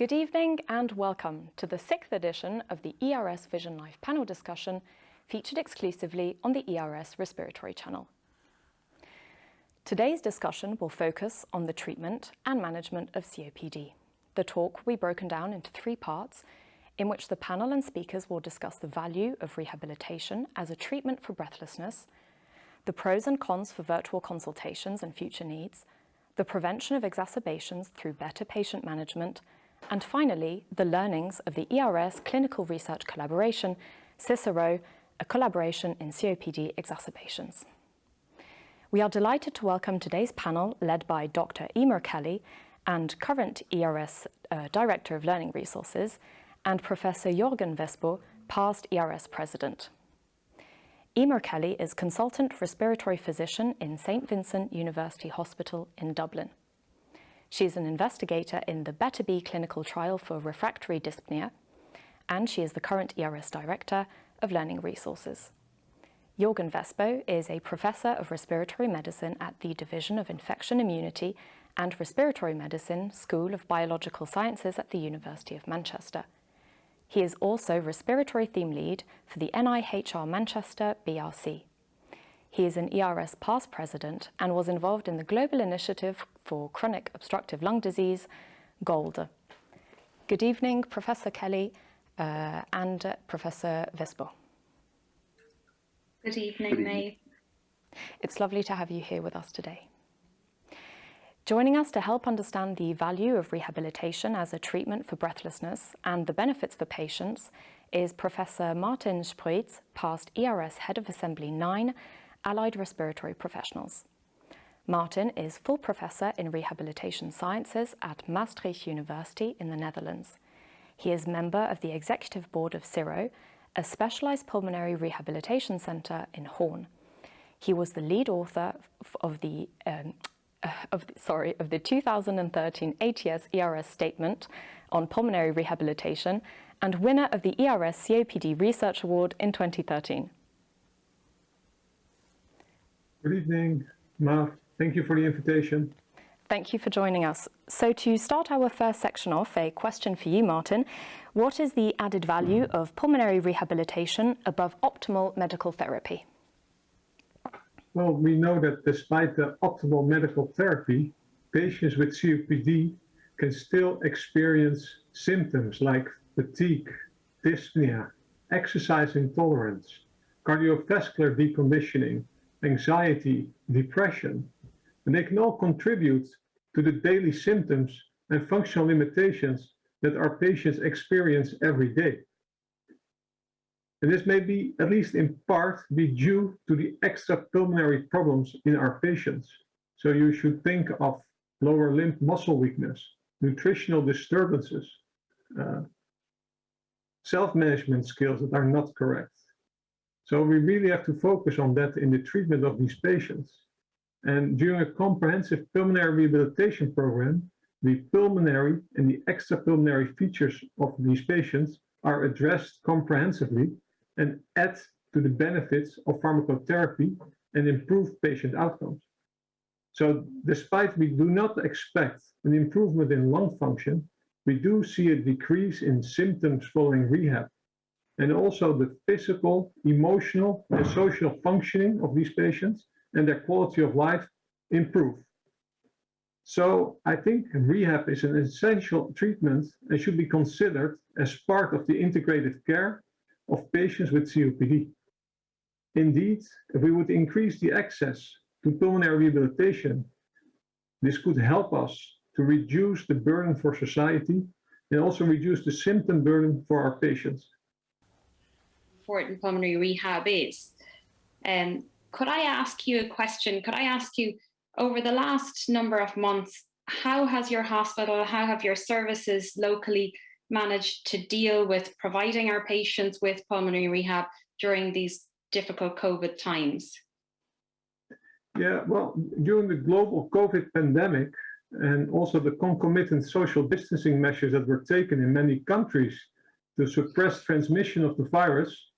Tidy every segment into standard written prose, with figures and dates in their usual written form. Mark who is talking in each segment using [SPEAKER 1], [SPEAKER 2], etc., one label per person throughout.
[SPEAKER 1] Good evening and welcome to the 6th edition of the ERS Vision Live panel discussion featured exclusively on the ERS Respiratory channel. Today's discussion will focus on the treatment and management of COPD. The talk will be broken down into 3 parts in which the panel and speakers will discuss the value of rehabilitation as a treatment for breathlessness, the pros and cons for virtual consultations and future needs, the prevention of exacerbations through better patient management, and finally, the learnings of the ERS clinical research collaboration, Cicero, a collaboration in COPD exacerbations. We are delighted to welcome today's panel led by Dr. Emer Kelly and current ERS Director of Learning Resources, and Professor Jorgen Vespo, past ERS President. Emer Kelly is Consultant Respiratory Physician in St. Vincent University Hospital in Dublin. She is an investigator in the BETTER-B clinical trial for refractory dyspnea, and she is the current ERS Director of Learning Resources. Jorgen Vespo is a Professor of Respiratory Medicine at the Division of Infection Immunity and Respiratory Medicine, School of Biological Sciences at the University of Manchester. He is also Respiratory Theme Lead for the NIHR Manchester BRC. He is an ERS past president and was involved in the Global Initiative for Chronic Obstructive Lung Disease, GOLD. Good evening, Professor Kelly and Professor Vespo.
[SPEAKER 2] Good evening, Maeve.
[SPEAKER 1] It's lovely to have you here with us today. Joining us to help understand the value of rehabilitation as a treatment for breathlessness and the benefits for patients is Professor Martin Spreitz, past ERS Head of Assembly 9, Allied Respiratory Professionals. Martin is full professor in rehabilitation sciences at Maastricht University in the Netherlands. He is member of the executive board of Cicero, a specialized pulmonary rehabilitation center in Hoorn. He was the lead author of the 2013 ATS ERS statement on pulmonary rehabilitation and winner of the ERS COPD Research Award in 2013.
[SPEAKER 3] Good evening, Mav. Thank you for the invitation.
[SPEAKER 1] Thank you for joining us. So to start our first section off, a question for you, Martin. What is the added value of pulmonary rehabilitation above optimal medical therapy?
[SPEAKER 3] Well, we know that despite the optimal medical therapy, patients with COPD can still experience symptoms like fatigue, dyspnea, exercise intolerance, cardiovascular deconditioning, anxiety, depression, and they can all contribute to the daily symptoms and functional limitations that our patients experience every day. And this may be, at least in part, be due to the extrapulmonary problems in our patients. So you should think of lower limb muscle weakness, nutritional disturbances, self-management skills that are not correct. So we really have to focus on that in the treatment of these patients. And during a comprehensive pulmonary rehabilitation program, the pulmonary and the extrapulmonary features of these patients are addressed comprehensively and add to the benefits of pharmacotherapy and improve patient outcomes. So despite we do not expect an improvement in lung function, we do see a decrease in symptoms following rehab. And also the physical, emotional, and social functioning of these patients and their quality of life improve. So I think rehab is an essential treatment and should be considered as part of the integrated care of patients with COPD. Indeed, if we would increase the access to pulmonary rehabilitation, this could help us to reduce the burden for society and also reduce the symptom burden for our patients.
[SPEAKER 2] Important pulmonary rehab is. Could I ask you a question? Could I ask you, over the last number of months, how has your hospital, how have your services locally managed to deal with providing our patients with pulmonary rehab during these difficult COVID times?
[SPEAKER 3] Yeah, well, during the global COVID pandemic and also the concomitant social distancing measures that were taken in many countries to suppress transmission of the virus,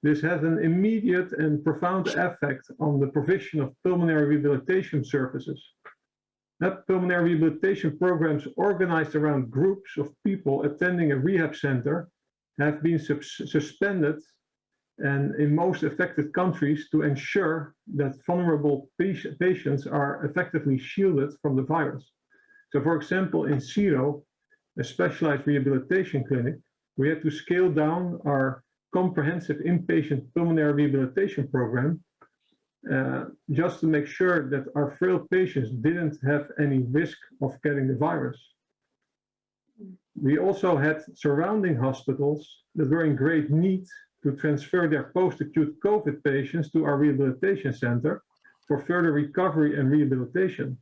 [SPEAKER 3] this has an immediate and profound effect on the provision of pulmonary rehabilitation services. That pulmonary rehabilitation programs organized around groups of people attending a rehab center have been suspended and in most affected countries to ensure that vulnerable patients are effectively shielded from the virus. So for example, in Cicero, a specialized rehabilitation clinic, we had to scale down our comprehensive inpatient pulmonary rehabilitation program just to make sure that our frail patients didn't have any risk of getting the virus. We also had surrounding hospitals that were in great need to transfer their post-acute COVID patients to our rehabilitation center for further recovery and rehabilitation.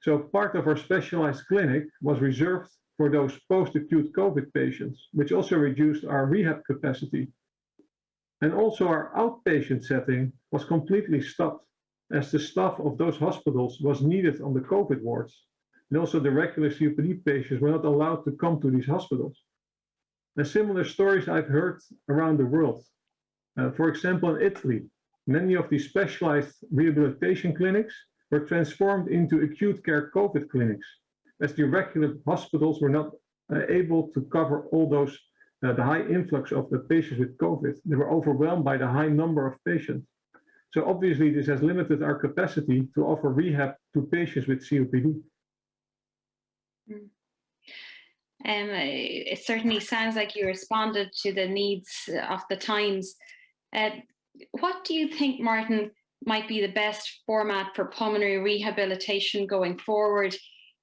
[SPEAKER 3] So part of our specialized clinic was reserved for those post-acute COVID patients, which also reduced our rehab capacity. And also our outpatient setting was completely stopped as the staff of those hospitals was needed on the COVID wards. And also the regular COPD patients were not allowed to come to these hospitals. And similar stories I've heard around the world. For example, in Italy, many of these specialized rehabilitation clinics were transformed into acute care COVID clinics, as the regular hospitals were not able to cover all those, the high influx of the patients with COVID. They were overwhelmed by the high number of patients. So obviously this has limited our capacity to offer rehab to patients with COPD.
[SPEAKER 2] It certainly sounds like you responded to the needs of the times. What do you think, Martin, might be the best format for pulmonary rehabilitation going forward?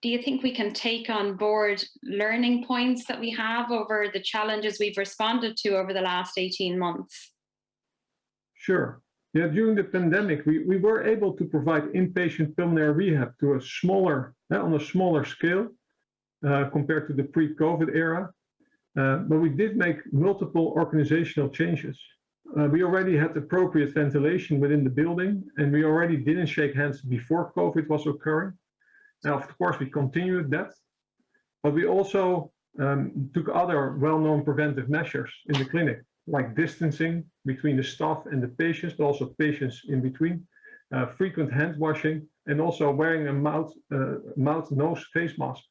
[SPEAKER 2] Do you think we can take on board learning points that we have over the challenges we've responded to over the last 18 months?
[SPEAKER 3] Sure. Yeah, during the pandemic, we were able to provide inpatient pulmonary rehab to a on a smaller scale compared to the pre-COVID era. But we did make multiple organizational changes. We already had appropriate ventilation within the building, and we already didn't shake hands before COVID was occurring. Now, of course, we continued that, but we also took other well-known preventive measures in the clinic, like distancing between the staff and the patients, but also patients in between, frequent hand washing, and also wearing a mouth, nose, face mask.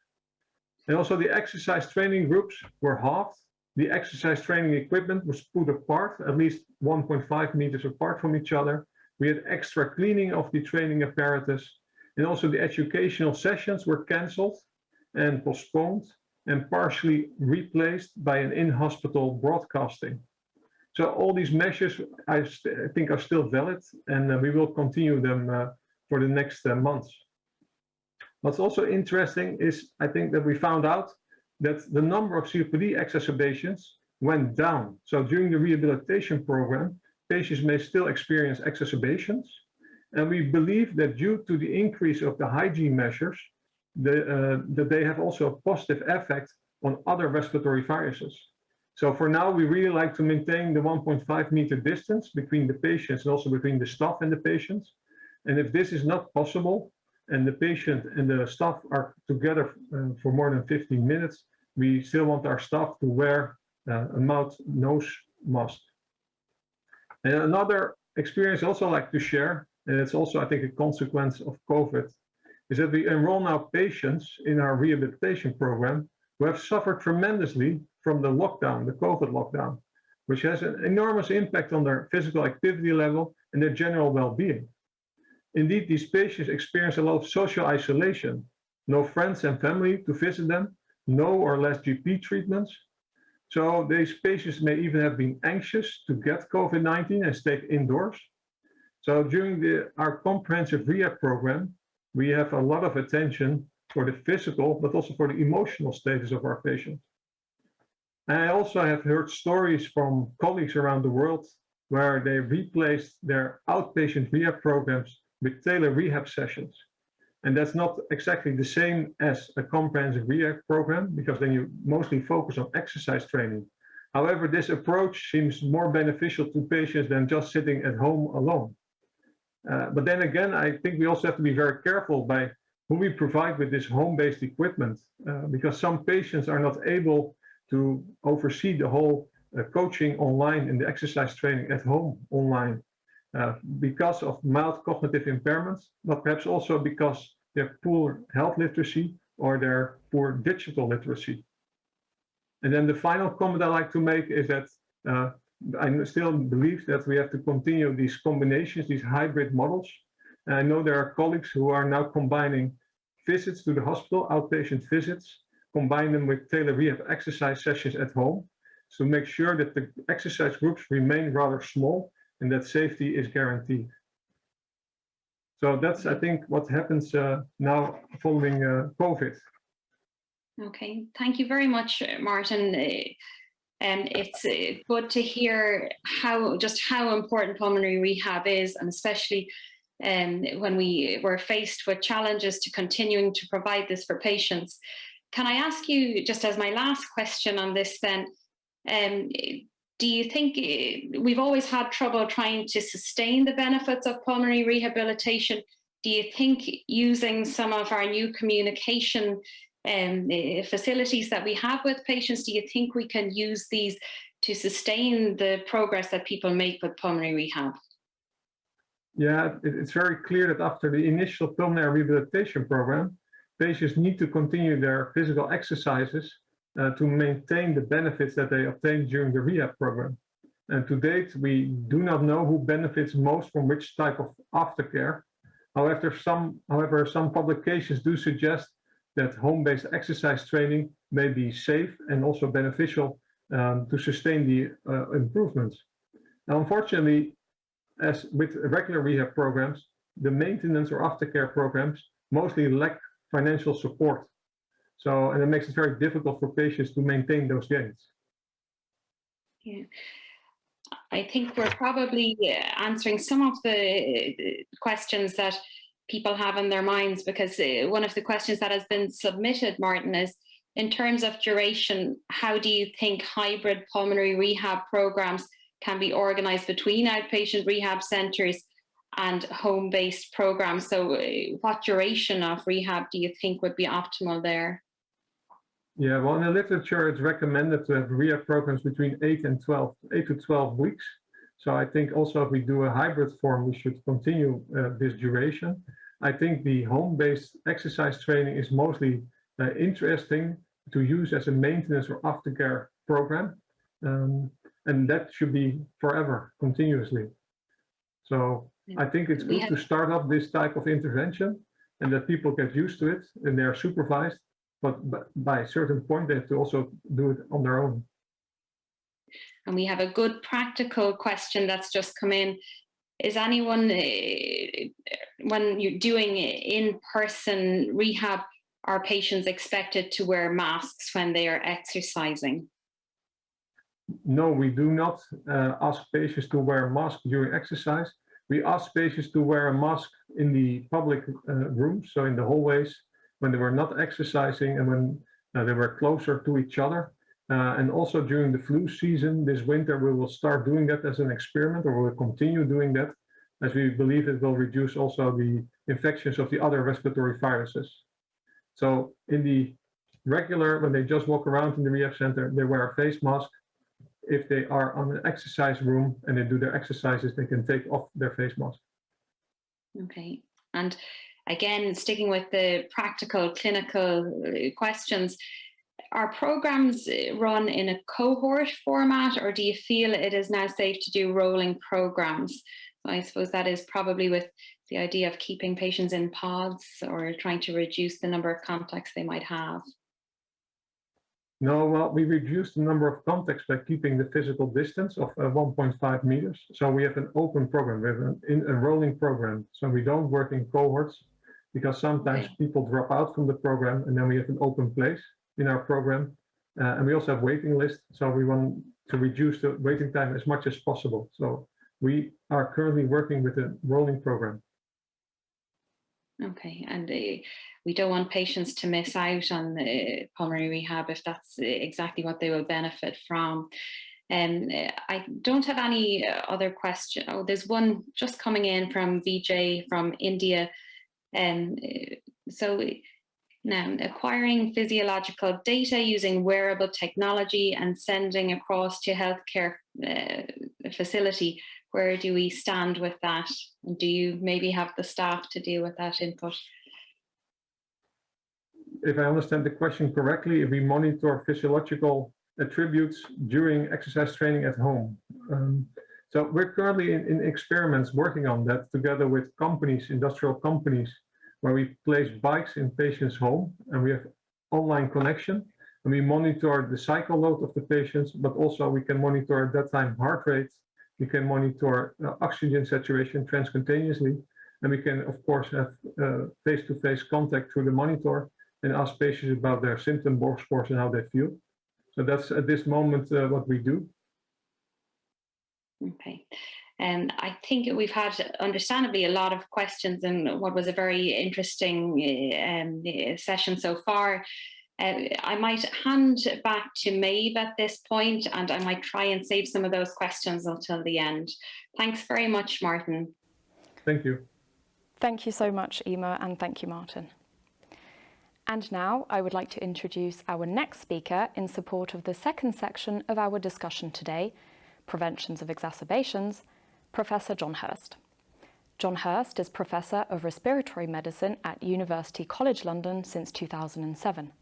[SPEAKER 3] And also the exercise training groups were halved. The exercise training equipment was put apart, at least 1.5 meters apart from each other. We had extra cleaning of the training apparatus, and also the educational sessions were canceled and postponed and partially replaced by an in-hospital broadcasting. So all these measures, I think, are still valid, and we will continue them for the next months. What's also interesting is, I think, that we found out that the number of COPD exacerbations went down. So during the rehabilitation program, patients may still experience exacerbations. And we believe that due to the increase of the hygiene measures, that they have also a positive effect on other respiratory viruses. So for now, we really like to maintain the 1.5 meter distance between the patients and also between the staff and the patients. And if this is not possible, and the patient and the staff are together for more than 15 minutes, we still want our staff to wear a mouth, nose mask. And another experience I also like to share, and it's also, I think, a consequence of COVID, is that we enroll now patients in our rehabilitation program who have suffered tremendously from the lockdown, the COVID lockdown, which has an enormous impact on their physical activity level and their general well-being. Indeed, these patients experience a lot of social isolation, no friends and family to visit them, no or less GP treatments. So these patients may even have been anxious to get COVID-19 and stay indoors. So during our comprehensive rehab program, we have a lot of attention for the physical, but also for the emotional status of our patients. And I also have heard stories from colleagues around the world where they replaced their outpatient rehab programs with tailored rehab sessions. And that's not exactly the same as a comprehensive rehab program, because then you mostly focus on exercise training. However, this approach seems more beneficial to patients than just sitting at home alone. But then again, I think we also have to be very careful by who we provide with this home-based equipment, because some patients are not able to oversee the whole coaching online and the exercise training at home online. Because of mild cognitive impairments, but perhaps also because they have poor health literacy or they're poor digital literacy. And then the final comment I like to make is that I still believe that we have to continue these combinations, these hybrid models. And I know there are colleagues who are now combining visits to the hospital, outpatient visits, combine them with tailored rehab exercise sessions at home, to make sure that the exercise groups remain rather small and that safety is guaranteed. So that's, I think, what happens now following COVID.
[SPEAKER 2] Okay, thank you very much, Martin. And it's good to hear how important pulmonary rehab is, and especially when we were faced with challenges to continuing to provide this for patients. Can I ask you, just as my last question on this then, do you think we've always had trouble trying to sustain the benefits of pulmonary rehabilitation? Do you think using some of our new communication facilities that we have with patients, do you think we can use these to sustain the progress that people make with pulmonary rehab?
[SPEAKER 3] Yeah, it's very clear that after the initial pulmonary rehabilitation program, patients need to continue their physical exercises to maintain the benefits that they obtained during the rehab program. And to date, we do not know who benefits most from which type of aftercare. However, some publications do suggest that home-based exercise training may be safe and also beneficial to sustain the improvements. Now, unfortunately, as with regular rehab programs, the maintenance or aftercare programs mostly lack financial support. So, and it makes it very difficult for patients to maintain those gains.
[SPEAKER 2] Yeah. I think we're probably answering some of the questions that people have in their minds, because one of the questions that has been submitted, Martin, is in terms of duration, how do you think hybrid pulmonary rehab programs can be organized between outpatient rehab centers and home-based programs? So what duration of rehab do you think would be optimal there?
[SPEAKER 3] Yeah, well, in the literature, it's recommended to have rehab programs between 8 to 12 weeks. So I think also if we do a hybrid form, we should continue this duration. I think the home-based exercise training is mostly interesting to use as a maintenance or aftercare program. And that should be forever, continuously. So I think it's good to start up this type of intervention and that people get used to it and they're supervised. But by a certain point, they have to also do it on their own.
[SPEAKER 2] And we have a good practical question that's just come in. Is anyone, when you're doing in-person rehab, are patients expected to wear masks when they are exercising?
[SPEAKER 3] No, we do not ask patients to wear a mask during exercise. We ask patients to wear a mask in the public rooms, so in the hallways, when they were not exercising and when they were closer to each other. And also during the flu season this winter, we will start doing that as an experiment, or we'll continue doing that, as we believe it will reduce also the infections of the other respiratory viruses. So in the regular, when they just walk around in the rehab center, they wear a face mask. If they are on an exercise room and they do their exercises, they can take off their face mask.
[SPEAKER 2] Okay. And again, sticking with the practical clinical questions, are programs run in a cohort format, or do you feel it is now safe to do rolling programs? I suppose that is probably with the idea of keeping patients in pods or trying to reduce the number of contacts they might have.
[SPEAKER 3] No, well, we reduced the number of contacts by keeping the physical distance of 1.5 meters. So we have an open program, we have a rolling program. So we don't work in cohorts, because sometimes people drop out from the program, and then we have an open place in our program. And we also have waiting lists. So we want to reduce the waiting time as much as possible. So we are currently working with a rolling program.
[SPEAKER 2] Okay, and we don't want patients to miss out on the pulmonary rehab if that's exactly what they will benefit from. I don't have any other question. Oh, there's one just coming in from Vijay from India. So now, acquiring physiological data using wearable technology and sending across to healthcare facility, where do we stand with that? Do you maybe have the staff to deal with that input?
[SPEAKER 3] if I understand the question correctly, if we monitor physiological attributes during exercise training at home. So we're currently in experiments working on that together with companies, industrial companies, where we place bikes in patients' home and we have online connection and we monitor the cycle load of the patients, but also we can monitor at that time heart rate, we can monitor oxygen saturation transcutaneously, and we can of course have face-to-face contact through the monitor and ask patients about their symptom scores and how they feel. So that's at this moment what we do.
[SPEAKER 2] Okay. And I think we've had, understandably, a lot of questions in what was a very interesting session so far. I might hand back to Maeve at this point, and I might try and save some of those questions until the end. Thanks very much, Martin.
[SPEAKER 3] Thank you.
[SPEAKER 1] Thank you so much, Emma, and thank you, Martin. And now I would like to introduce our next speaker in support of the second section of our discussion today, Preventions of Exacerbations, Professor John Hurst. John Hurst is Professor of Respiratory Medicine at University College London since 2007.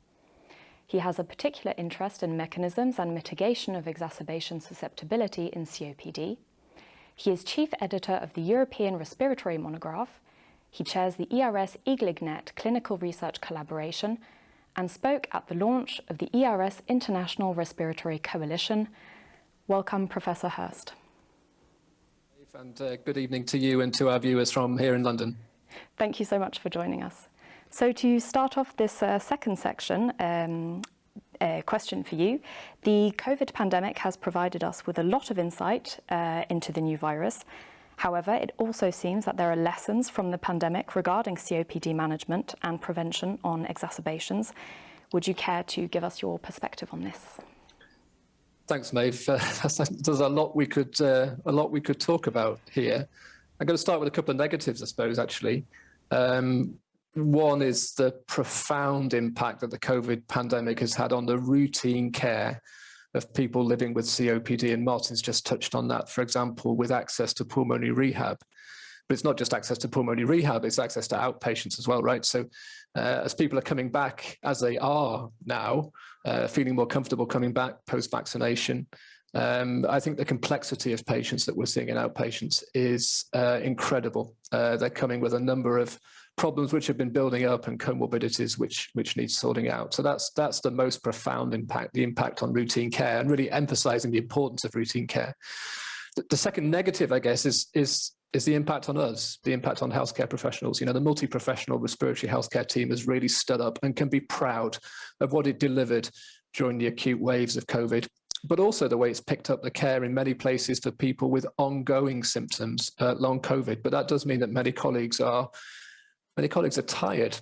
[SPEAKER 1] He has a particular interest in mechanisms and mitigation of exacerbation susceptibility in COPD. He is Chief Editor of the European Respiratory Monograph. He chairs the ERS EGLIGNET Clinical Research Collaboration and spoke at the launch of the ERS International Respiratory Coalition. Welcome, Professor Hurst.
[SPEAKER 4] And good evening to you and to our viewers from here in London.
[SPEAKER 1] Thank you so much for joining us. So to start off this second section, question for you. The COVID pandemic has provided us with a lot of insight into the new virus. However, it also seems that there are lessons from the pandemic regarding COPD management and prevention on exacerbations. Would you care to give us your perspective on this?
[SPEAKER 4] Thanks, Maeve. There's a lot we could talk about here. I'm going to start with a couple of negatives, I suppose. Actually, one is the profound impact that the COVID pandemic has had on the routine care of people living with COPD, and Martin's just touched on that. For example, with access to pulmonary rehab, but it's not just access to pulmonary rehab; it's access to outpatients as well, right? So, as people are coming back, as they are now, feeling more comfortable coming back post-vaccination, I think the complexity of patients that we're seeing in outpatients is incredible. They're coming with a number of problems which have been building up and comorbidities which need sorting out. So that's the most profound impact, the impact on routine care, and really emphasizing the importance of routine care. The second negative, I guess, is the impact on us, the impact on healthcare professionals. You know, the multi-professional respiratory healthcare team has really stood up and can be proud of what it delivered during the acute waves of COVID, but also the way it's picked up the care in many places for people with ongoing symptoms, long COVID. But that does mean that many colleagues are tired,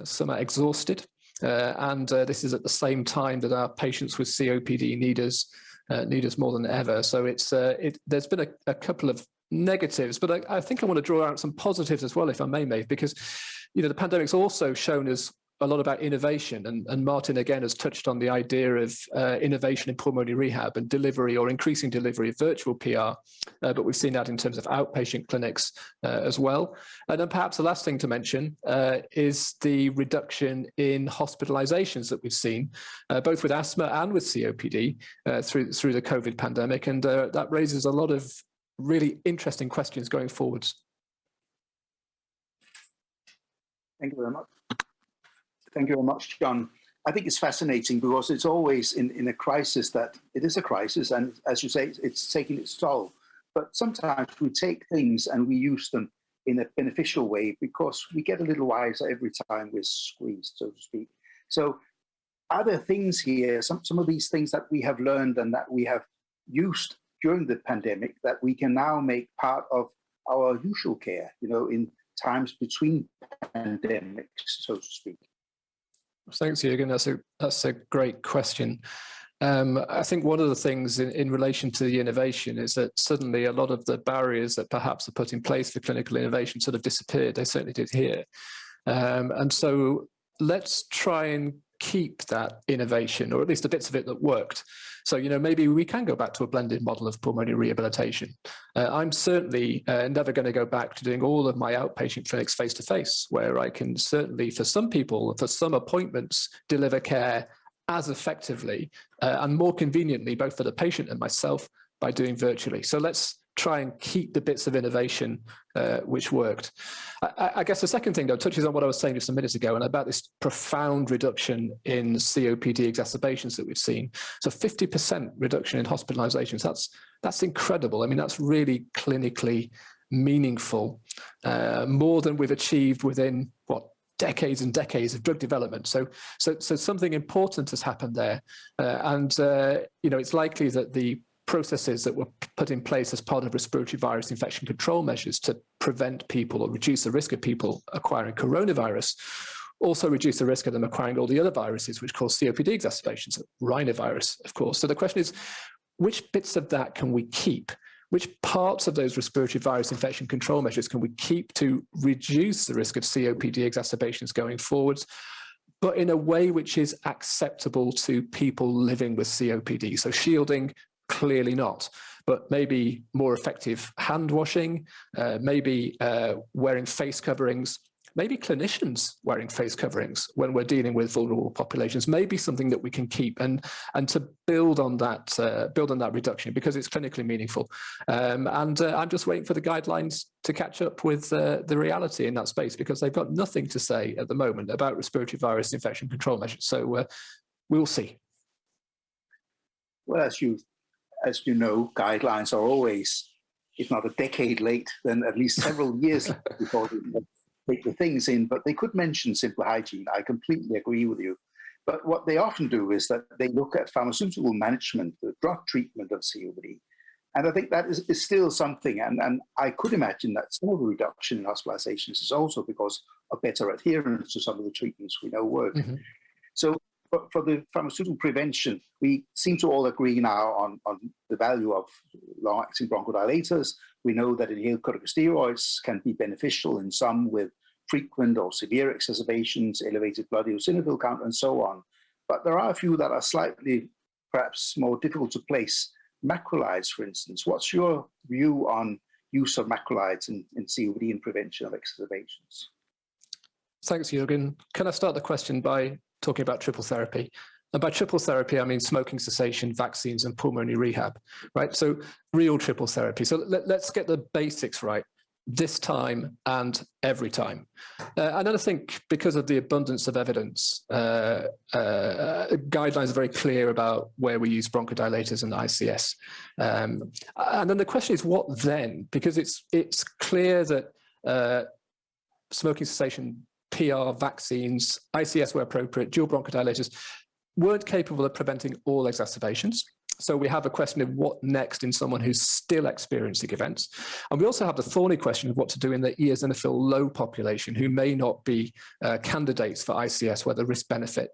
[SPEAKER 4] some are exhausted, and this is at the same time that our patients with COPD need us more than ever. So there's been a couple of negatives, but I think I want to draw out some positives as well, if I may, Maeve, because the pandemic's also shown us a lot about innovation, and Martin again has touched on the idea of innovation in pulmonary rehab and delivery, or increasing delivery of virtual PR, but we've seen that in terms of outpatient clinics as well. And then perhaps the last thing to mention is the reduction in hospitalizations that we've seen, both with asthma and with COPD through the COVID pandemic, and that raises a lot of really interesting questions going forwards.
[SPEAKER 5] Thank you very much. Thank you very much, John. I think it's fascinating because it's always in a crisis that it is a crisis, and as you say, it's taking its toll. But sometimes we take things and we use them in a beneficial way because we get a little wiser every time we're squeezed, so to speak. So are there things here, some of these things that we have learned and that we have used during the pandemic that we can now make part of our usual care, in times between pandemics, so to speak?
[SPEAKER 4] Thanks, Jürgen. That's a great question. I think one of the things in relation to the innovation is that suddenly a lot of the barriers that perhaps are put in place for clinical innovation sort of disappeared. They certainly did here. And so let's try and keep that innovation, or at least the bits of it that worked. So, maybe we can go back to a blended model of pulmonary rehabilitation. I'm certainly never going to go back to doing all of my outpatient clinics face-to-face, where I can certainly, for some people, for some appointments, deliver care as effectively and more conveniently, both for the patient and myself, by doing virtually. So let's try and keep the bits of innovation which worked. I guess the second thing, though, touches on what I was saying just a minute ago, and about this profound reduction in COPD exacerbations that we've seen. So 50% reduction in hospitalizations, that's incredible. I mean, that's really clinically meaningful, more than we've achieved within, decades and decades of drug development. So something important has happened there. It's likely that the processes that were put in place as part of respiratory virus infection control measures to prevent people or reduce the risk of people acquiring coronavirus also reduce the risk of them acquiring all the other viruses which cause COPD exacerbations, rhinovirus, of course. So the question is, which bits of that can we keep? Which parts of those respiratory virus infection control measures can we keep to reduce the risk of COPD exacerbations going forwards, but in a way which is acceptable to people living with COPD? So shielding, clearly not, but maybe more effective hand washing, maybe wearing face coverings, maybe clinicians wearing face coverings when we're dealing with vulnerable populations, maybe something that we can keep, and to build on that reduction, because it's clinically meaningful. I'm just waiting for the guidelines to catch up with the reality in that space, because they've got nothing to say at the moment about respiratory virus infection control measures. So we'll see.
[SPEAKER 5] Well, as you know, guidelines are always, if not a decade late, then at least several years before they take the things in. But they could mention simple hygiene. I completely agree with you. But what they often do is that they look at pharmaceutical management, the drug treatment of COPD. And I think that is still something. And I could imagine that some of the reduction in hospitalizations is also because of better adherence to some of the treatments we know work. Mm-hmm. So for the pharmaceutical prevention, we seem to all agree now on the value of long-acting bronchodilators. We know that inhaled corticosteroids can be beneficial in some with frequent or severe exacerbations, elevated blood eosinophil count, and so on. But there are a few that are slightly, perhaps more difficult to place. Macrolides, for instance. What's your view on use of macrolides in COPD and prevention of exacerbations?
[SPEAKER 4] Thanks, Jürgen. Can I start the question by talking about triple therapy? And by triple therapy, I mean smoking cessation, vaccines, and pulmonary rehab, right? So real triple therapy. So let's get the basics right this time and every time. And then I think because of the abundance of evidence, guidelines are very clear about where we use bronchodilators and ICS. And then the question is, what then? Because it's clear that smoking cessation, PR, vaccines, ICS where appropriate, dual bronchodilators weren't capable of preventing all exacerbations. So we have a question of what next in someone who's still experiencing events. And we also have the thorny question of what to do in the eosinophil low population who may not be candidates for ICS, where the risk-benefit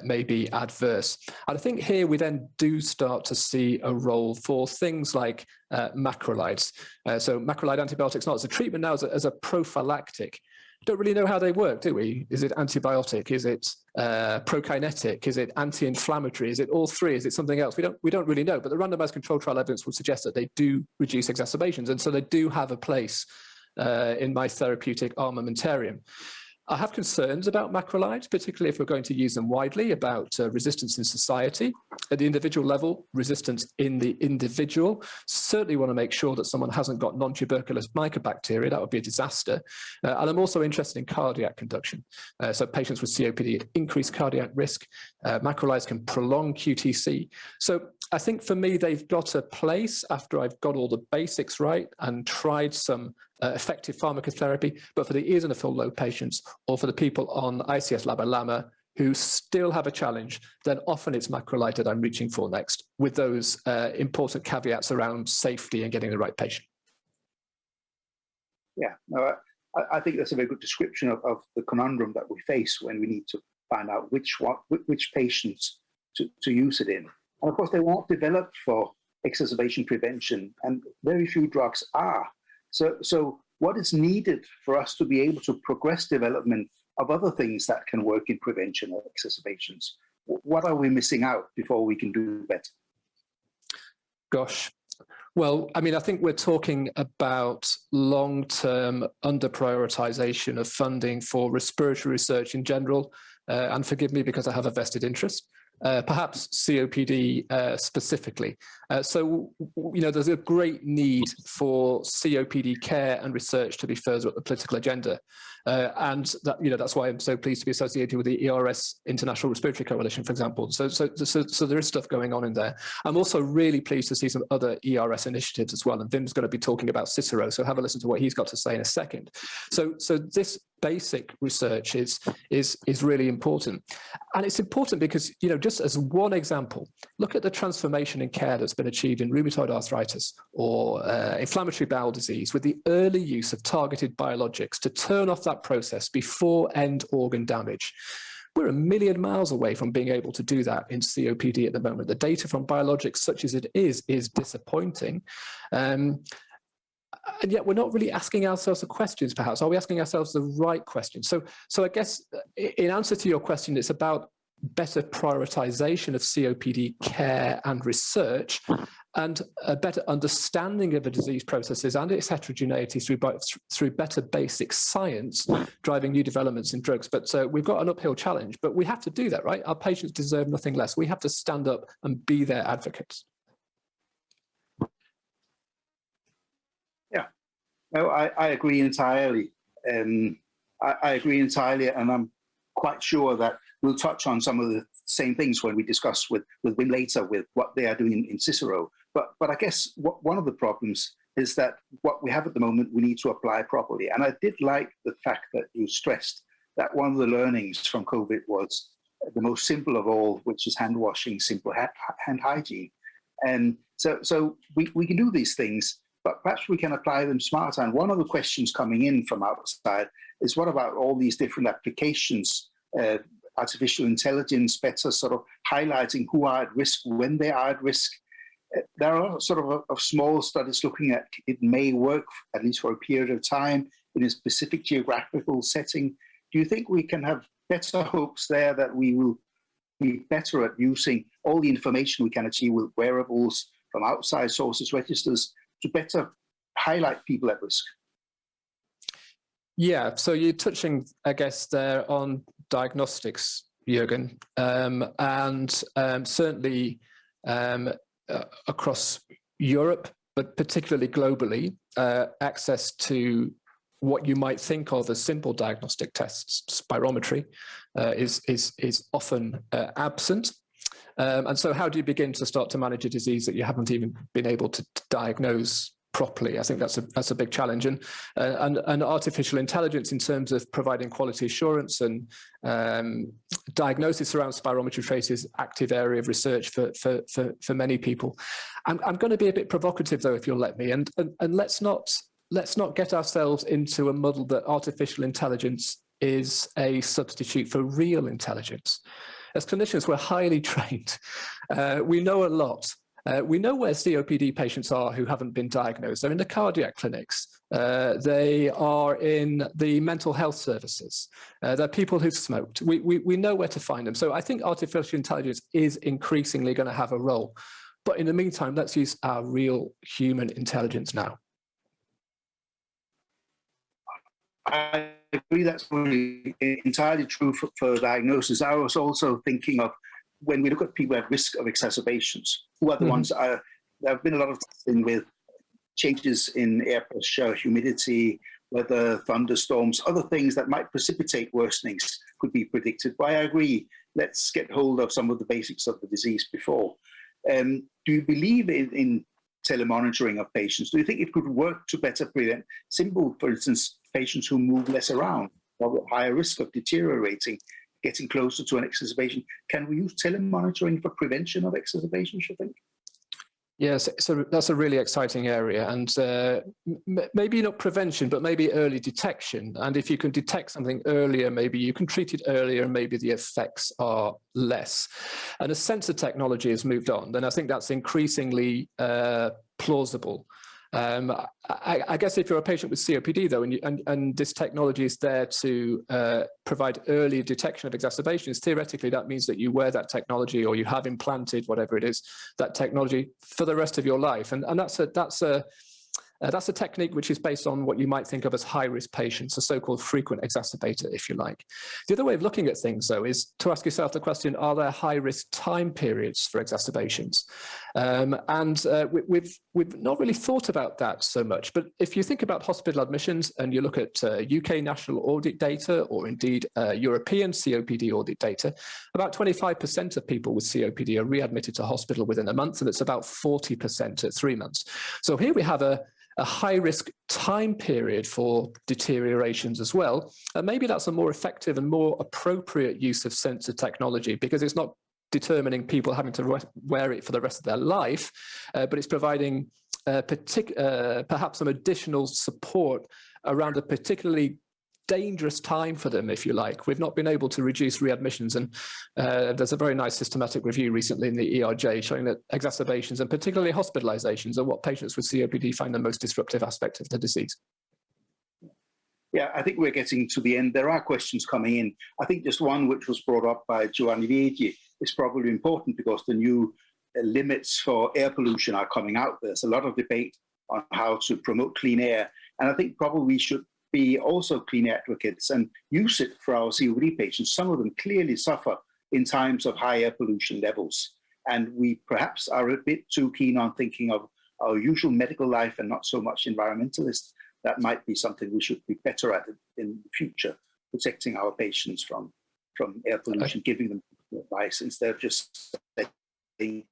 [SPEAKER 4] may be adverse. And I think here we then do start to see a role for things like macrolides. So macrolide antibiotics, not as a treatment now, as a prophylactic. Don't really know how they work, do we? Is it antibiotic? Is it prokinetic? Is it anti-inflammatory? Is it all three? Is it something else? We don't really know. But the randomized control trial evidence would suggest that they do reduce exacerbations, and so they do have a place in my therapeutic armamentarium. I have concerns about macrolides, particularly if we're going to use them widely, about resistance in society. At the individual level, resistance in the individual. Certainly want to make sure that someone hasn't got non-tuberculous mycobacteria. That would be a disaster. And I'm also interested in cardiac conduction. So patients with COPD increase cardiac risk. Macrolides can prolong QTC. So I think for me, they've got a place after I've got all the basics right and tried some effective pharmacotherapy. But for the eosinophil low patients, or for the people on ICS LABA/LAMA who still have a challenge, then often it's macrolide that I'm reaching for next, with those important caveats around safety and getting the right patient.
[SPEAKER 5] Yeah, no, I think that's a very good description of the conundrum that we face when we need to find out which patients to use it in. And of course, they weren't developed for exacerbation prevention, and very few drugs are. So what is needed for us to be able to progress development of other things that can work in prevention of exacerbations? What are we missing out before we can do better?
[SPEAKER 4] Gosh. Well, I mean, I think we're talking about long-term under-prioritization of funding for respiratory research in general, and forgive me because I have a vested interest, perhaps COPD specifically. So, you know, there's a great need for COPD care and research to be further up the political agenda. And that, you know, that's why I'm so pleased to be associated with the ERS International Respiratory Coalition, for example. So there is stuff going on in there. I'm also really pleased to see some other ERS initiatives as well. And Vim's going to be talking about Cicero, so have a listen to what he's got to say in a second. So this basic research is really important. And it's important because, you know, just as one example, look at the transformation in care that's been achieved in rheumatoid arthritis or inflammatory bowel disease with the early use of targeted biologics to turn off that process before end organ damage. We're a million miles away from being able to do that in COPD at the moment. The data from biologics, such as it is disappointing. And yet we're not really asking ourselves the questions, perhaps. Are we asking ourselves the right questions? So I guess in answer to your question, it's about better prioritization of COPD care and research and a better understanding of the disease processes and its heterogeneity through better basic science, driving new developments in drugs. But we've got an uphill challenge, but we have to do that, right? Our patients deserve nothing less. We have to stand up and be their advocates.
[SPEAKER 5] Yeah, no, I agree entirely. I agree entirely, and I'm quite sure that we'll touch on some of the same things when we discuss with Wim later with what they are doing in Cicero. But I guess one of the problems is that what we have at the moment, we need to apply properly. And I did like the fact that you stressed that one of the learnings from COVID was the most simple of all, which is hand washing, simple hand hygiene. And so we can do these things, but perhaps we can apply them smarter. And one of the questions coming in from outside is, what about all these different applications, artificial intelligence, better sort of highlighting who are at risk, when they are at risk? There are sort of small studies looking at it may work, at least for a period of time, in a specific geographical setting. Do you think we can have better hopes there that we will be better at using all the information we can achieve with wearables from outside sources, registers, to better highlight people at risk?
[SPEAKER 4] Yeah, so you're touching, I guess, there on diagnostics, Jürgen, and certainly across Europe, but particularly globally, access to what you might think of as simple diagnostic tests, spirometry, is often absent. And so how do you begin to start to manage a disease that you haven't even been able to diagnose properly? I think that's a big challenge, and artificial intelligence in terms of providing quality assurance and diagnosis around spirometry traces, active area of research for many people. I'm going to be a bit provocative though, if you'll let me, and let's not get ourselves into a muddle that artificial intelligence is a substitute for real intelligence. As clinicians, we're highly trained. We know a lot. We know where COPD patients are who haven't been diagnosed. They're in the cardiac clinics. They are in the mental health services. They're people who've smoked. We know where to find them. So I think artificial intelligence is increasingly going to have a role. But in the meantime, let's use our real human intelligence now.
[SPEAKER 5] I agree that's really entirely true for diagnosis. I was also thinking of, when we look at people at risk of exacerbations, who are the ones that are, there have been a lot of things with changes in air pressure, humidity, weather, thunderstorms, other things that might precipitate worsenings could be predicted. But I agree, let's get hold of some of the basics of the disease before. Do you believe in telemonitoring of patients? Do you think it could work to better prevent simple, for instance, patients who move less around or at higher risk of deteriorating, getting closer to an exacerbation? Can we use telemonitoring for prevention of exacerbations, you think?
[SPEAKER 4] Yes, so that's a really exciting area, and maybe not prevention, but maybe early detection. And if you can detect something earlier, maybe you can treat it earlier, and maybe the effects are less. And as sensor technology has moved on, then I think that's increasingly plausible. I guess if you're a patient with COPD, though, and this technology is there to provide early detection of exacerbations, theoretically, that means that you wear that technology or you have implanted, whatever it is, that technology for the rest of your life. And that's a technique which is based on what you might think of as high-risk patients, a so-called frequent exacerbator, if you like. The other way of looking at things, though, is to ask yourself the question, are there high-risk time periods for exacerbations? We've not really thought about that so much, but if you think about hospital admissions and you look at UK national audit data, or indeed European COPD audit data, about 25% of people with COPD are readmitted to hospital within a month, and it's about 40% at 3 months. So here we have a high-risk time period for deteriorations as well. And maybe that's a more effective and more appropriate use of sensor technology, because it's not determining people having to wear it for the rest of their life, but it's providing perhaps some additional support around a particularly dangerous time for them, if you like. We've not been able to reduce readmissions, and there's a very nice systematic review recently in the ERJ showing that exacerbations and particularly hospitalizations are what patients with COPD find the most disruptive aspect of the disease.
[SPEAKER 5] Yeah, I think we're getting to the end. There are questions coming in. I think just one which was brought up by Giovanni Viegi is probably important because the new limits for air pollution are coming out. There's a lot of debate on how to promote clean air, and I think probably we should be also clean advocates and use it for our COPD patients. Some of them clearly suffer in times of high air pollution levels. And we perhaps are a bit too keen on thinking of our usual medical life and not so much environmentalist. That might be something we should be better at in the future, protecting our patients from air pollution, giving them advice instead of just saying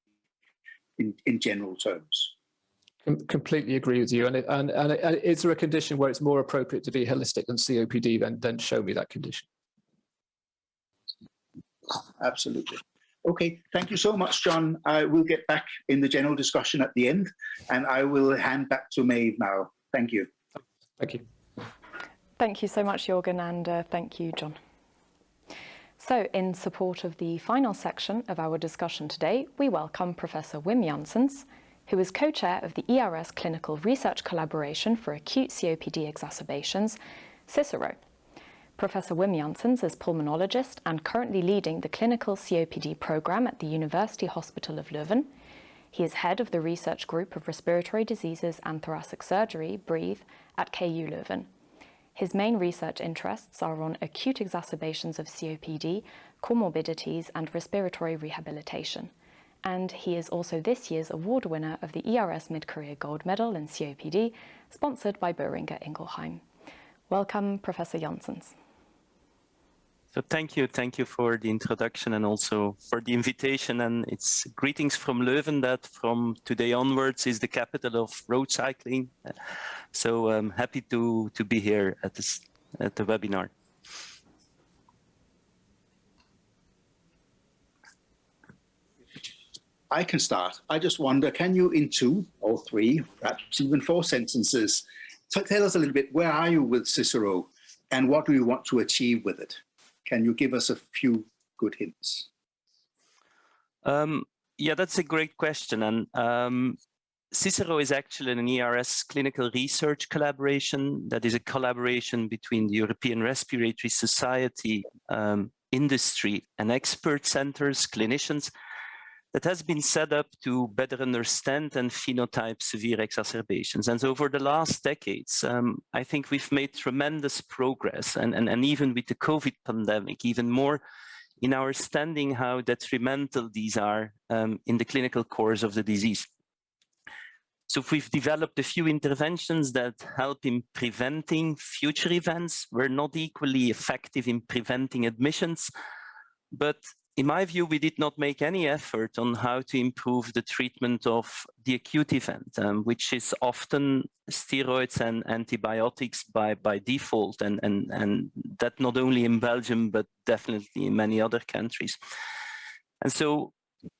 [SPEAKER 5] in general terms.
[SPEAKER 4] Completely agree with you. And is there a condition where it's more appropriate to be holistic than COPD? Then show me that condition.
[SPEAKER 5] Absolutely. Okay, thank you so much, John. I will get back in the general discussion at the end, and I will hand back to Maeve now. Thank you.
[SPEAKER 4] Thank you.
[SPEAKER 1] Thank you so much, Jorgen, and thank you, John. So, in support of the final section of our discussion today, we welcome Professor Wim Janssens, who is co-chair of the ERS Clinical Research Collaboration for Acute COPD Exacerbations, Cicero. Professor Wim Janssens is pulmonologist and currently leading the clinical COPD program at the University Hospital of Leuven. He is head of the research group of respiratory diseases and thoracic surgery, BREATHE, at KU Leuven. His main research interests are on acute exacerbations of COPD, comorbidities, and respiratory rehabilitation. And he is also this year's award winner of the ERS Mid-Career Gold Medal in COPD, sponsored by Boehringer Ingelheim. Welcome, Professor Janssens.
[SPEAKER 6] So thank you for the introduction and also for the invitation. And it's greetings from Leuven, that from today onwards is the capital of road cycling. So I'm happy to be here at the webinar.
[SPEAKER 5] I can start. I just wonder, can you in 2 or 3, perhaps even 4 sentences, tell us a little bit, where are you with Cicero and what do you want to achieve with it? Can you give us a few good hints?
[SPEAKER 6] Yeah, that's a great question. And Cicero is actually an ERS clinical research collaboration. That is a collaboration between the European Respiratory Society, industry and expert centers, clinicians, that has been set up to better understand and phenotype severe exacerbations. And so over the last decades, I think we've made tremendous progress, and even with the COVID pandemic, even more in our understanding how detrimental these are in the clinical course of the disease. So we've developed a few interventions that help in preventing future events. We're not equally effective in preventing admissions, but in my view, we did not make any effort on how to improve the treatment of the acute event, which is often steroids and antibiotics by default, and that not only in Belgium, but definitely in many other countries. And so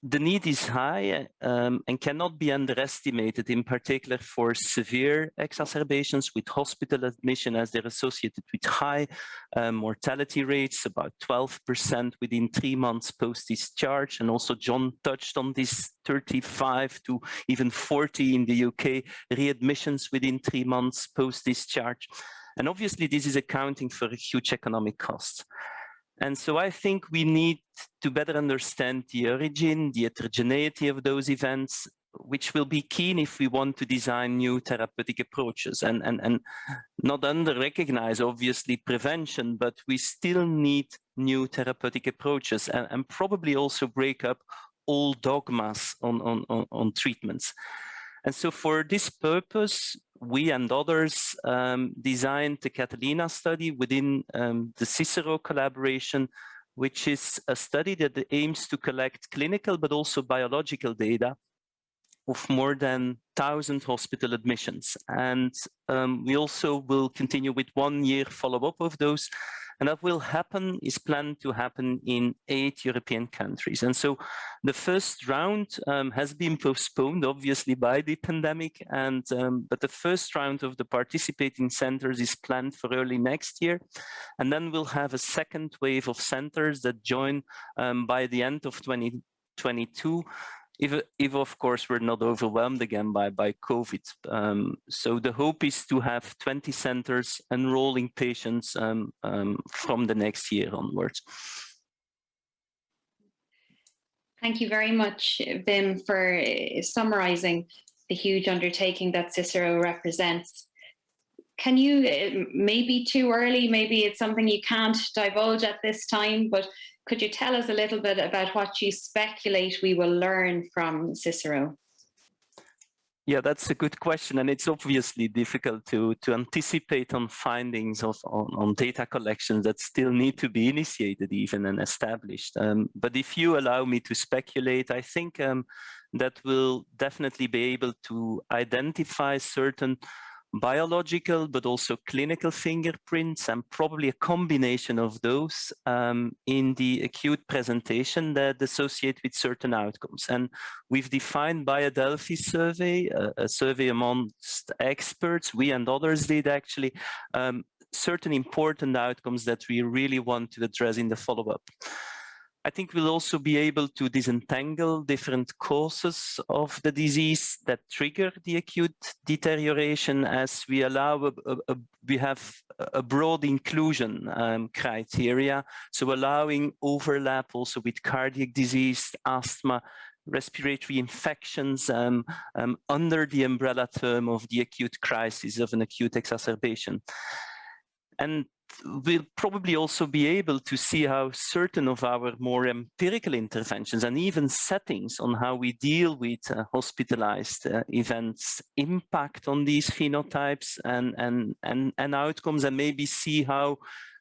[SPEAKER 6] The need is high and cannot be underestimated, in particular for severe exacerbations with hospital admission, as they're associated with high mortality rates, about 12% within 3 months post-discharge. And also John touched on this, 35 to even 40 in the UK, readmissions within 3 months post-discharge. And obviously this is accounting for a huge economic cost. And so I think we need to better understand the origin, the heterogeneity of those events, which will be key if we want to design new therapeutic approaches and not under-recognize, obviously, prevention, but we still need new therapeutic approaches and probably also break up all dogmas on treatments. And so for this purpose, we and others designed the Catalina study within the Cicero collaboration, which is a study that aims to collect clinical but also biological data of more than 1,000 hospital admissions. And we also will continue with 1 year follow-up of those. And that will happen, is planned to happen in 8 European countries. And so the first round has been postponed, obviously, by the pandemic. And but the first round of the participating centers is planned for early next year. And then we'll have a second wave of centers that join by the end of 2022. If of course we're not overwhelmed again by COVID. So the hope is to have 20 centers enrolling patients from the next year onwards.
[SPEAKER 2] Thank you very much, Wim, for summarising the huge undertaking that Cicero represents. Can you, maybe too early, maybe it's something you can't divulge at this time, but could you tell us a little bit about what you speculate we will learn from Cicero?
[SPEAKER 6] Yeah, that's a good question, and it's obviously difficult to anticipate on findings on data collections that still need to be initiated even and established. But if you allow me to speculate, I think that we'll definitely be able to identify certain biological but also clinical fingerprints, and probably a combination of those in the acute presentation that associate with certain outcomes. And we've defined by a Delphi survey, a survey amongst experts, we and others did actually, certain important outcomes that we really want to address in the follow-up. I think we'll also be able to disentangle different causes of the disease that trigger the acute deterioration, as we allow we have a broad inclusion criteria, so allowing overlap also with cardiac disease, asthma, respiratory infections under the umbrella term of the acute crisis of an acute exacerbation. And we'll probably also be able to see how certain of our more empirical interventions and even settings on how we deal with hospitalized events impact on these phenotypes and outcomes, and maybe see how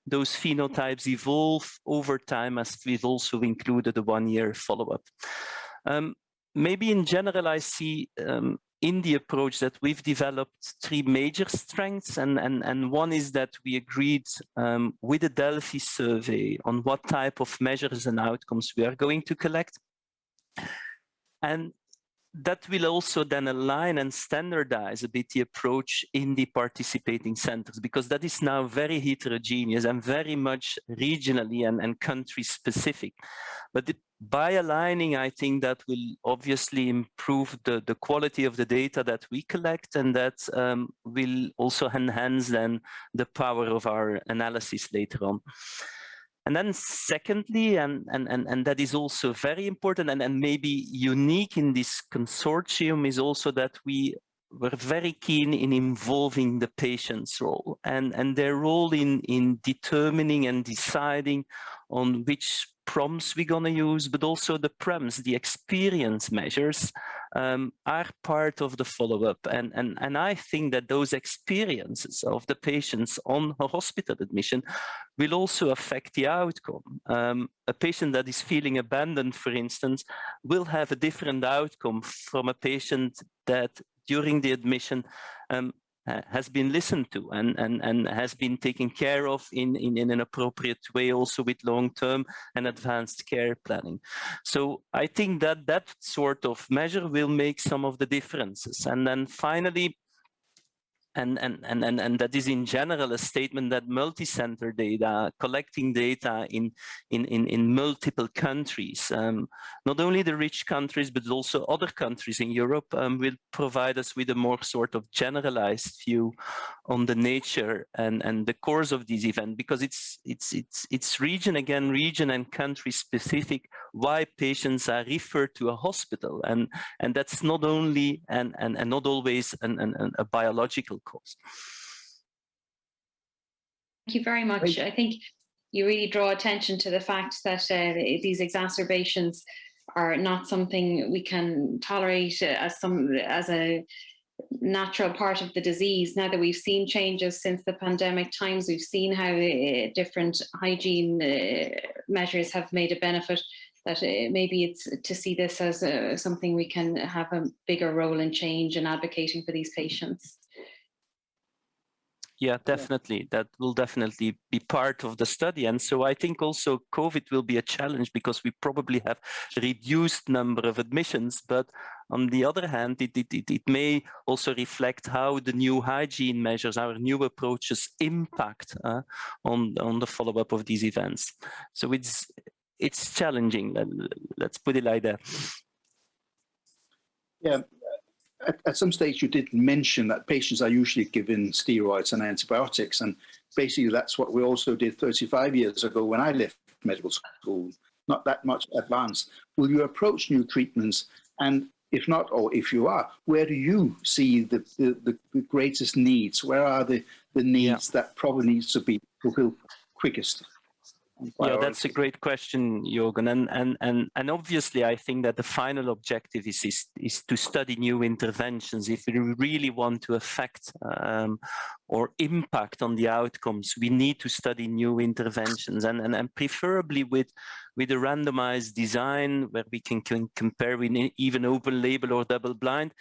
[SPEAKER 6] those phenotypes evolve over time, as we've also included a 1 year follow-up. Maybe in general, I see in the approach that we've developed 3 major strengths, and one is that we agreed with the Delphi survey on what type of measures and outcomes we are going to collect. And that will also then align and standardize a bit the approach in the participating centers, because that is now very heterogeneous and very much regionally and country specific. But by aligning, I think that will obviously improve the quality of the data that we collect, and that will also enhance then the power of our analysis later on. And then secondly, and that is also very important and maybe unique in this consortium, is also that we were very keen in involving the patient's role and their role in determining and deciding on which prompts we're going to use, but also the PREMs, the experience measures, are part of the follow-up. And I think that those experiences of the patients on a hospital admission will also affect the outcome. A patient that is feeling abandoned, for instance, will have a different outcome from a patient that during the admission has been listened to and has been taken care of in an appropriate way, also with long-term and advanced care planning. So I think that that sort of measure will make some of the differences. And then finally, and that is in general a statement that multi-center data, collecting data in multiple countries, not only the rich countries, but also other countries in Europe, will provide us with a more sort of generalized view on the nature and the course of this event, because it's region and country specific why patients are referred to a hospital, and that's not only and not always a biological cause.
[SPEAKER 2] Thank you very much. I think you really draw attention to the fact that these exacerbations are not something we can tolerate as a natural part of the disease. Now that we've seen changes since the pandemic times, we've seen how different hygiene measures have made a benefit, that maybe it's to see this as something we can have a bigger role in change and advocating for these patients.
[SPEAKER 6] Yeah, definitely. That will definitely be part of the study. And so I think also COVID will be a challenge, because we probably have reduced number of admissions, but on the other hand, it may also reflect how the new hygiene measures, our new approaches impact on the follow-up of these events. So it's challenging, let's put it like that.
[SPEAKER 5] Yeah. At some stage, you did mention that patients are usually given steroids and antibiotics, and basically that's what we also did 35 years ago when I left medical school, not that much advanced. Will you approach new treatments? And if not, or if you are, where do you see the greatest needs? Where are the needs that probably needs to be fulfilled quickest?
[SPEAKER 6] Yeah, that's a great question, Jürgen. And obviously, I think that the final objective is to study new interventions. If we really want to affect or impact on the outcomes, we need to study new interventions, and preferably with a randomized design where we can compare with even open label or double blind,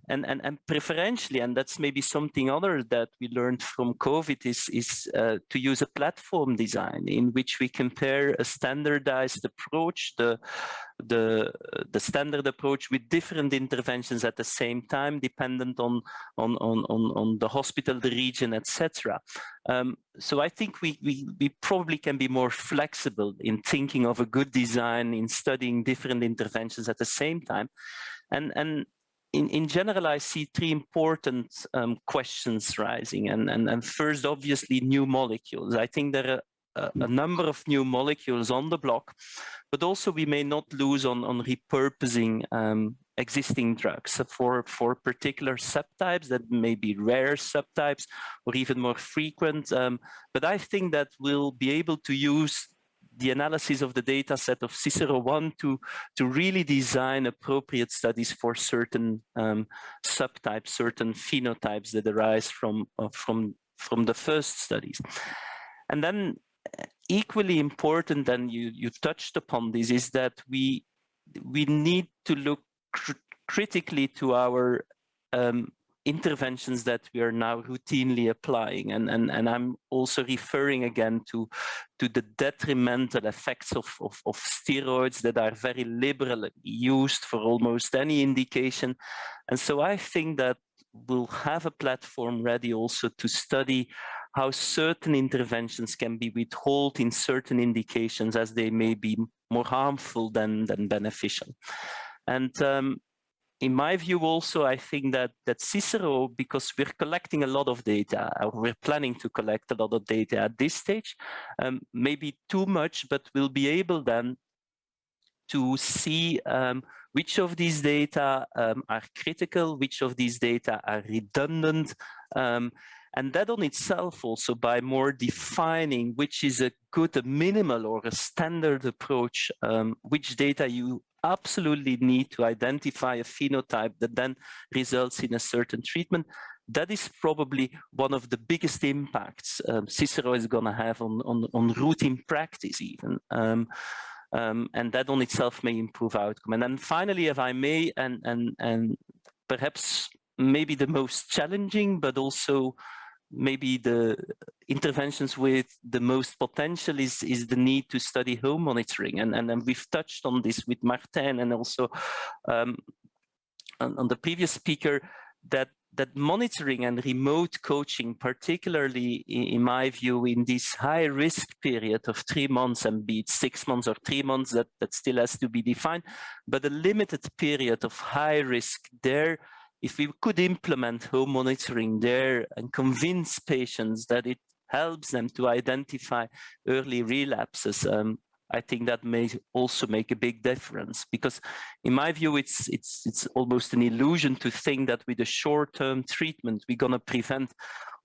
[SPEAKER 6] and preferentially, and that's maybe something other that we learned from COVID, is to use a platform design in which we compare a standardized approach, the standard approach, with different interventions at the same time, dependent on the hospital, the region, etc. So I think we probably can be more flexible in thinking of a good design, in studying different interventions at the same time. And in general, I see three important questions rising. And first, obviously, new molecules. I think there are a number of new molecules on the block, but also we may not lose on repurposing existing drugs for particular subtypes that may be rare subtypes or even more frequent. But I think that we'll be able to use the analysis of the data set of Cicero 1 to really design appropriate studies for certain subtypes, certain phenotypes that arise from the first studies. And then equally important, and you touched upon this, is that we need to look critically to our interventions that we are now routinely applying, and I'm also referring again to the detrimental effects of steroids that are very liberally used for almost any indication. And so I think that we'll have a platform ready also to study how certain interventions can be withheld in certain indications, as they may be more harmful than beneficial. And in my view also, I think that Cicero, because we're collecting a lot of data, or we're planning to collect a lot of data at this stage, maybe too much, but we'll be able then to see which of these data are critical, which of these data are redundant, and that on itself also, by more defining which is a good, a minimal or a standard approach, which data you absolutely need to identify a phenotype that then results in a certain treatment. That is probably one of the biggest impacts Cicero is going to have on routine practice even. And that on itself may improve outcome. And then finally, if I may, and perhaps maybe the most challenging, but also maybe the interventions with the most potential is the need to study home monitoring. And we've touched on this with Martin and also on the previous speaker, that monitoring and remote coaching, particularly in my view, in this high risk period of 3 months, and be it 6 months or 3 months, that still has to be defined, but a limited period of high risk there, if we could implement home monitoring there and convince patients that it helps them to identify early relapses, I think that may also make a big difference, because in my view, it's almost an illusion to think that with a short-term treatment, we're going to prevent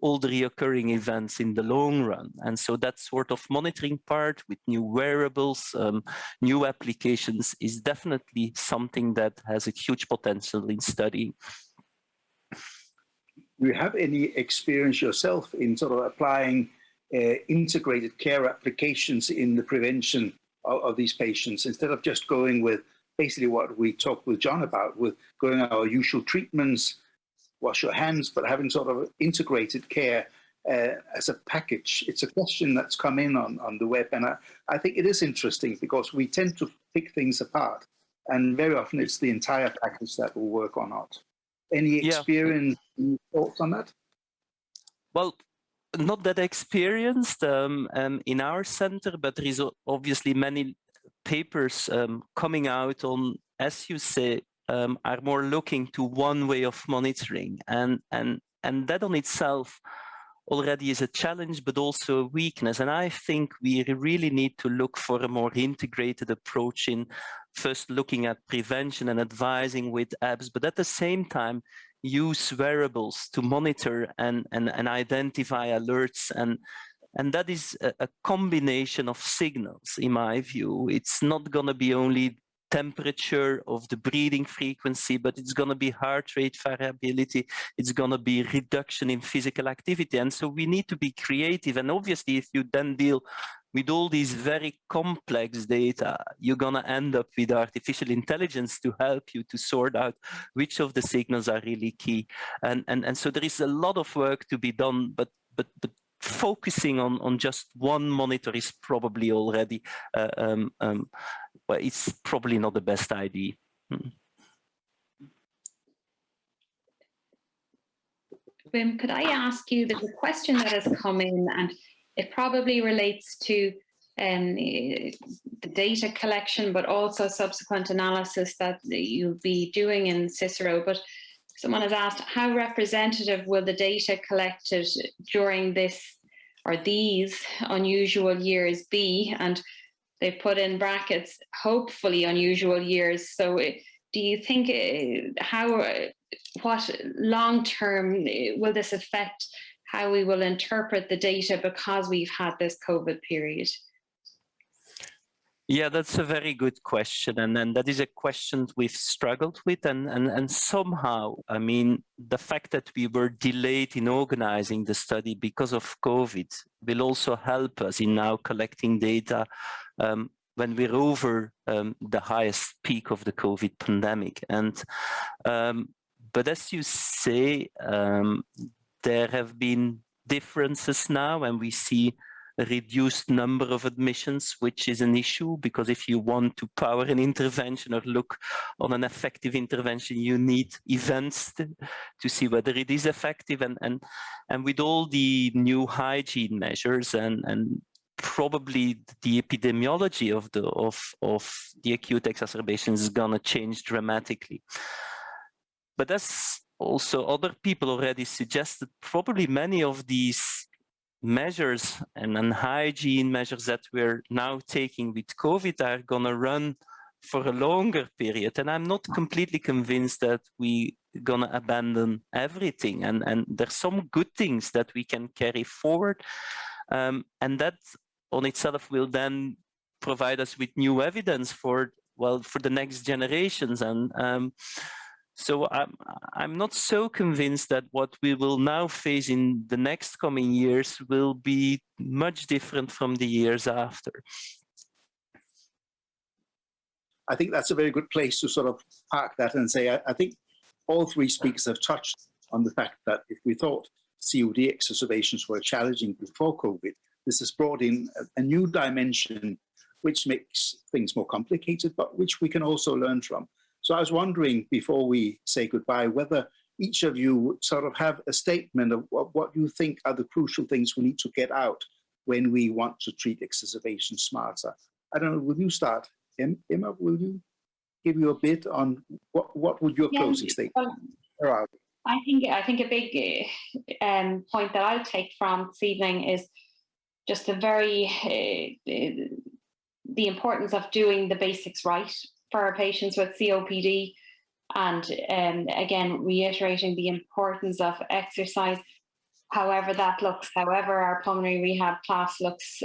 [SPEAKER 6] all the reoccurring events in the long run. And so that sort of monitoring part with new wearables, new applications is definitely something that has a huge potential in studying.
[SPEAKER 5] Do you have any experience yourself in sort of applying integrated care applications in the prevention of these patients, instead of just going with basically what we talked with John about, with going our usual treatments, wash your hands, but having sort of integrated care as a package? It's a question that's come in on the web, and I think it is interesting because we tend to pick things apart, and very often it's the entire package that will work or not. Any experience, any thoughts on that?
[SPEAKER 6] Well, not that experienced in our center, but there is obviously many papers coming out on, as you say, are more looking to one way of monitoring, and that on itself already is a challenge, but also a weakness. And I think we really need to look for a more integrated approach in first looking at prevention and advising with apps, but at the same time use wearables to monitor and identify alerts, and that is a combination of signals. In my view, it's not going to be only temperature of the breathing frequency, but it's going to be heart rate variability, it's going to be reduction in physical activity. And so we need to be creative, and obviously if you then deal with all these very complex data, you're going to end up with artificial intelligence to help you to sort out which of the signals are really key. And so there is a lot of work to be done, but focusing on just one monitor is probably already, well, it's probably not the best idea.
[SPEAKER 2] Wim, could I ask you, there's a question that has come in, and it probably relates to the data collection, but also subsequent analysis that you'll be doing in Cicero. But someone has asked, how representative will the data collected during this or these unusual years be? And they put in brackets, hopefully unusual years. So do you think what long-term will this affect how we will interpret the data because we've had this COVID period?
[SPEAKER 6] Yeah, that's a very good question. And that is a question we've struggled with. And somehow, I mean, the fact that we were delayed in organizing the study because of COVID will also help us in now collecting data when we're over the highest peak of the COVID pandemic. And but as you say, there have been differences now, and we see a reduced number of admissions, which is an issue, because if you want to power an intervention or look on an effective intervention, you need events to see whether it is effective. And with all the new hygiene measures and probably the epidemiology of the acute exacerbations is going to change dramatically. But as also other people already suggested, probably many of these measures and hygiene measures that we're now taking with COVID are going to run for a longer period. And I'm not completely convinced that we're going to abandon everything. And there's some good things that we can carry forward. And that on itself will then provide us with new evidence for the next generations. And so I'm not so convinced that what we will now face in the next coming years will be much different from the years after.
[SPEAKER 5] I think that's a very good place to sort of park that and say, I think all three speakers have touched on the fact that if we thought COPD exacerbations were challenging before COVID, this has brought in a new dimension which makes things more complicated, but which we can also learn from. So I was wondering, before we say goodbye, whether each of you would sort of have a statement of what you think are the crucial things we need to get out when we want to treat exacerbation smarter. I don't know, will you start? Emma, will you give you a bit on what would your closing statement?
[SPEAKER 2] Well, I think a big point that I'll take from this evening is just the importance of doing the basics right for our patients with COPD, and again reiterating the importance of exercise, however that looks, however our pulmonary rehab class looks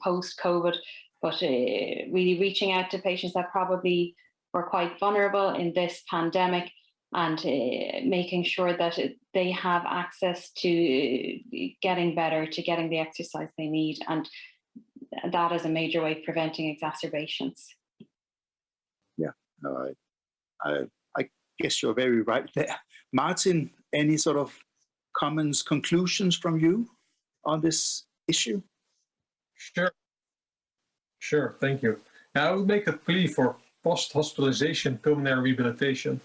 [SPEAKER 2] post-COVID, but really reaching out to patients that probably were quite vulnerable in this pandemic, and making sure that they have access to getting better, to getting the exercise they need, and that is a major way of preventing exacerbations.
[SPEAKER 5] Yeah, no, I guess you're very right there. Martin, any sort of comments, conclusions from you on this issue?
[SPEAKER 3] Sure, thank you. Now, I would make a plea for post-hospitalization pulmonary rehabilitation.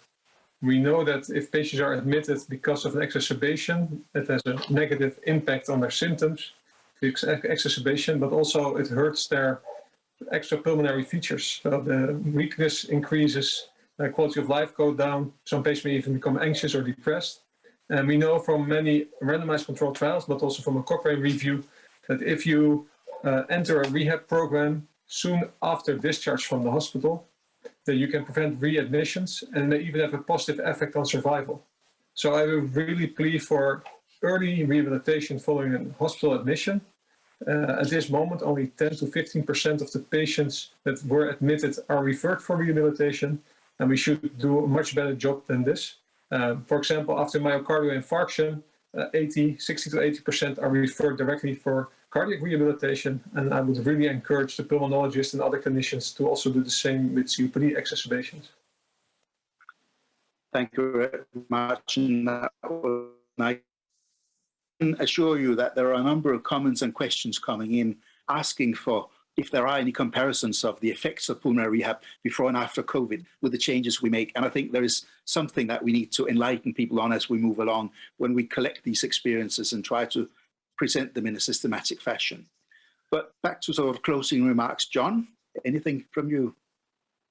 [SPEAKER 3] We know that if patients are admitted because of an exacerbation, it has a negative impact on their symptoms, the exacerbation, but also it hurts their extrapulmonary features. So the weakness increases, their quality of life goes down. Some patients may even become anxious or depressed. And we know from many randomized controlled trials, but also from a Cochrane review, that if you enter a rehab program soon after discharge from the hospital, that you can prevent readmissions and may even have a positive effect on survival. So I would really plead for early rehabilitation following a hospital admission. At this moment, only 10 to 15% of the patients that were admitted are referred for rehabilitation, and we should do a much better job than this. For example, after myocardial infarction, 60 to 80% are referred directly for cardiac rehabilitation, and I would really encourage the pulmonologists and other clinicians to also do the same with COPD exacerbations.
[SPEAKER 5] Thank you very much. And I can assure you that there are a number of comments and questions coming in asking for if there are any comparisons of the effects of pulmonary rehab before and after COVID with the changes we make. And I think there is something that we need to enlighten people on as we move along when we collect these experiences and try to present them in a systematic fashion. But back to sort of closing remarks. John, anything from you?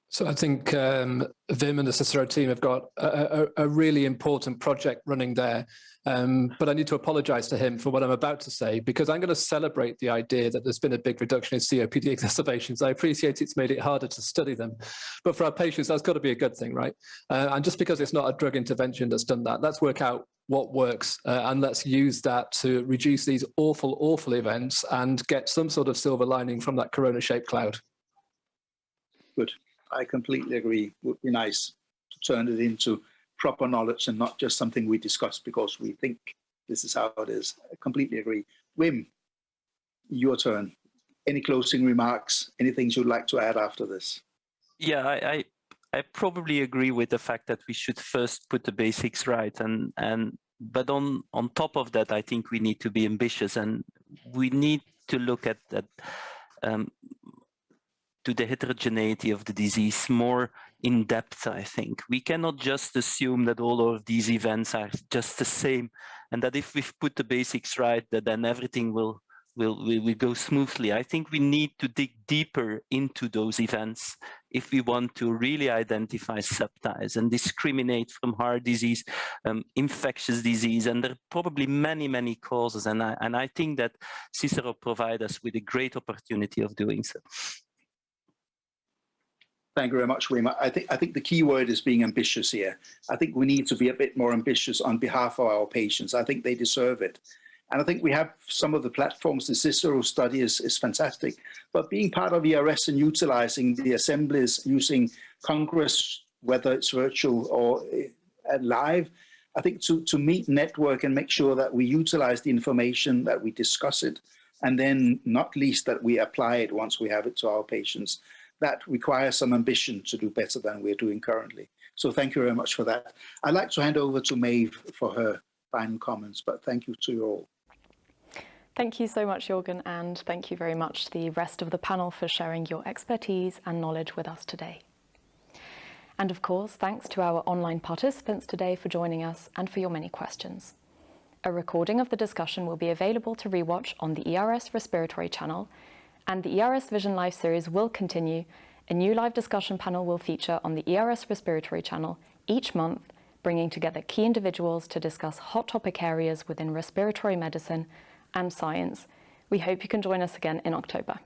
[SPEAKER 4] So I think Wim and the Cicero team have got a really important project running there. But I need to apologize to him for what I'm about to say, because I'm going to celebrate the idea that there's been a big reduction in COPD exacerbations. I appreciate it's made it harder to study them. But for our patients, that's got to be a good thing, right? And just because it's not a drug intervention that's done that, let's work out what works, and let's use that to reduce these awful, awful events and get some sort of silver lining from that corona-shaped cloud.
[SPEAKER 5] Good. I completely agree. It would be nice to turn it into proper knowledge and not just something we discuss because we think this is how it is. I completely agree. Wim, your turn. Any closing remarks? Anything you'd like to add after this?
[SPEAKER 6] Yeah, I probably agree with the fact that we should first put the basics right, but on top of that, I think we need to be ambitious, and we need to look at that to the heterogeneity of the disease more in depth. I think we cannot just assume that all of these events are just the same, and that if we've put the basics right, that then everything will go smoothly. I think we need to dig deeper into those events if we want to really identify subtypes and discriminate from heart disease, infectious disease, and there are probably many, many causes. And I think that Cicero provides us with a great opportunity of doing so.
[SPEAKER 5] Thank you very much, Wim. I think the key word is being ambitious here. I think we need to be a bit more ambitious on behalf of our patients. I think they deserve it. And I think we have some of the platforms. The Cicero study is fantastic. But being part of ERS and utilizing the assemblies, using Congress, whether it's virtual or live, I think to meet, network, and make sure that we utilize the information, that we discuss it, and then not least that we apply it once we have it to our patients. That requires some ambition to do better than we're doing currently. So thank you very much for that. I'd like to hand over to Maeve for her final comments, but thank you to you all.
[SPEAKER 1] Thank you so much, Jorgen, and thank you very much to the rest of the panel for sharing your expertise and knowledge with us today. And of course, thanks to our online participants today for joining us and for your many questions. A recording of the discussion will be available to rewatch on the ERS Respiratory channel, and the ERS Vision Live series will continue. A new live discussion panel will feature on the ERS Respiratory channel each month, bringing together key individuals to discuss hot topic areas within respiratory medicine and science. We hope you can join us again in October.